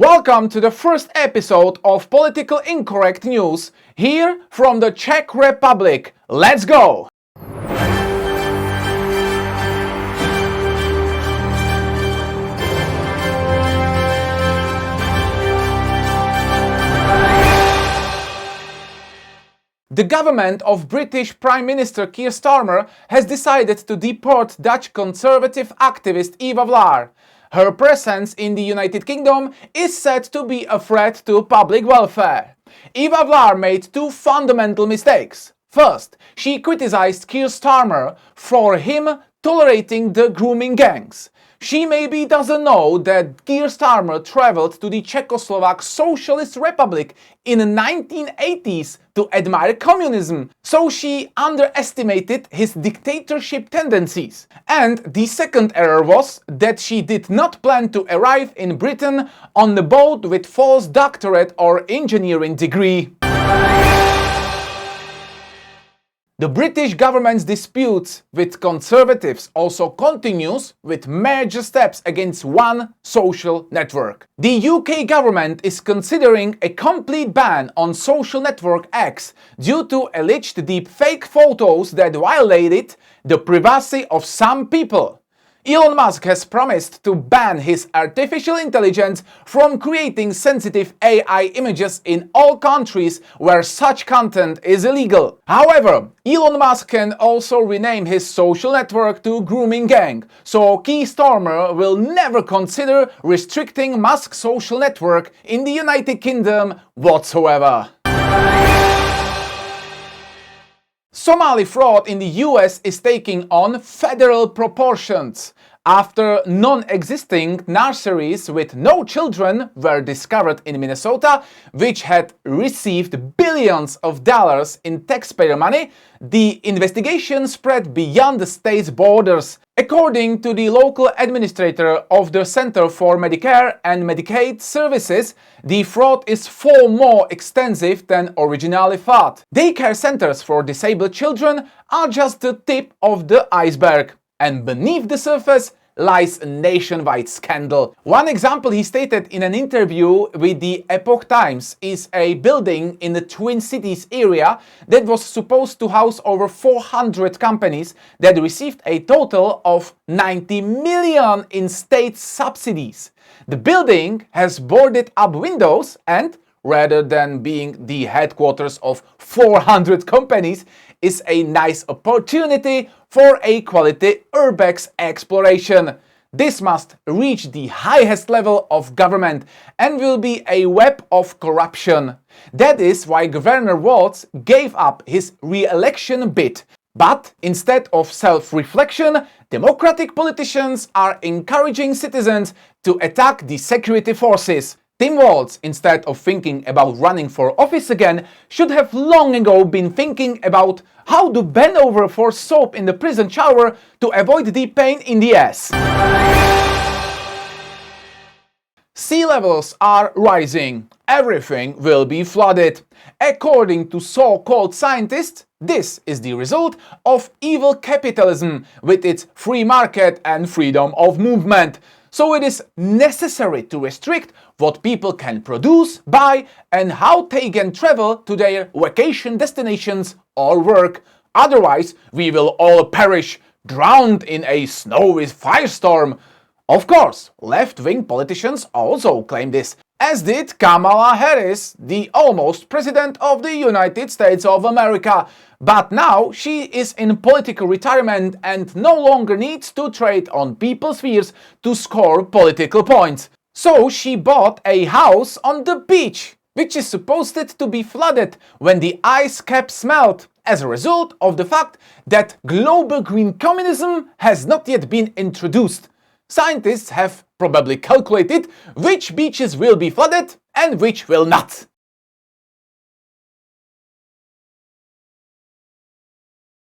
Welcome to the first episode of Political Incorrect News, here from the Czech Republic. Let's go! The government of British Prime Minister Keir Starmer has decided to deport Dutch conservative activist Eva Vlaar. Her presence in the United Kingdom is said to be a threat to public welfare. Eva Vlaar made two fundamental mistakes. First, she criticized Keir Starmer for him tolerating the grooming gangs. She maybe doesn't know that Keir Starmer traveled to the Czechoslovak Socialist Republic in the 1980s to admire communism, so she underestimated his dictatorship tendencies. And the second error was that she did not plan to arrive in Britain on the boat with false doctorate or engineering degree. The British government's disputes with conservatives also continues with major steps against one social network. The UK government is considering a complete ban on social network X due to alleged deepfake photos that violated the privacy of some people. Elon Musk has promised to ban his artificial intelligence from creating sensitive AI images in all countries where such content is illegal. However, Elon Musk can also rename his social network to Grooming Gang, so Keir Starmer will never consider restricting Musk's social network in the United Kingdom whatsoever. Somali fraud in the US is taking on federal proportions. After non-existing nurseries with no children were discovered in Minnesota, which had received billions of dollars in taxpayer money, the investigation spread beyond the state's borders. According to the local administrator of the Center for Medicare and Medicaid Services, the fraud is far more extensive than originally thought. Daycare centers for disabled children are just the tip of the iceberg, and beneath the surface lies a nationwide scandal. One example he stated in an interview with the Epoch Times is a building in the Twin Cities area that was supposed to house over 400 companies that received a total of 90 million in state subsidies. The building has boarded up windows and, rather than being the headquarters of 400 companies, is a nice opportunity for a quality urbex exploration. This must reach the highest level of government and will be a web of corruption. That is why Governor Walz gave up his re-election bid. But instead of self-reflection, Democratic politicians are encouraging citizens to attack the security forces. Tim Walz, instead of thinking about running for office again, should have long ago been thinking about how to bend over for soap in the prison shower to avoid the pain in the ass. Sea levels are rising. Everything will be flooded. According to so-called scientists, this is the result of evil capitalism with its free market and freedom of movement. So it is necessary to restrict what people can produce, buy, and how they can travel to their vacation destinations or work. Otherwise, we will all perish, drowned in a snowy firestorm. Of course, left-wing politicians also claim this, as did Kamala Harris, the almost president of the United States of America. But now she is in political retirement and no longer needs to trade on people's fears to score political points. So she bought a house on the beach, which is supposed to be flooded when the ice caps melt, as a result of the fact that global green communism has not yet been introduced. Scientists have probably calculated which beaches will be flooded and which will not.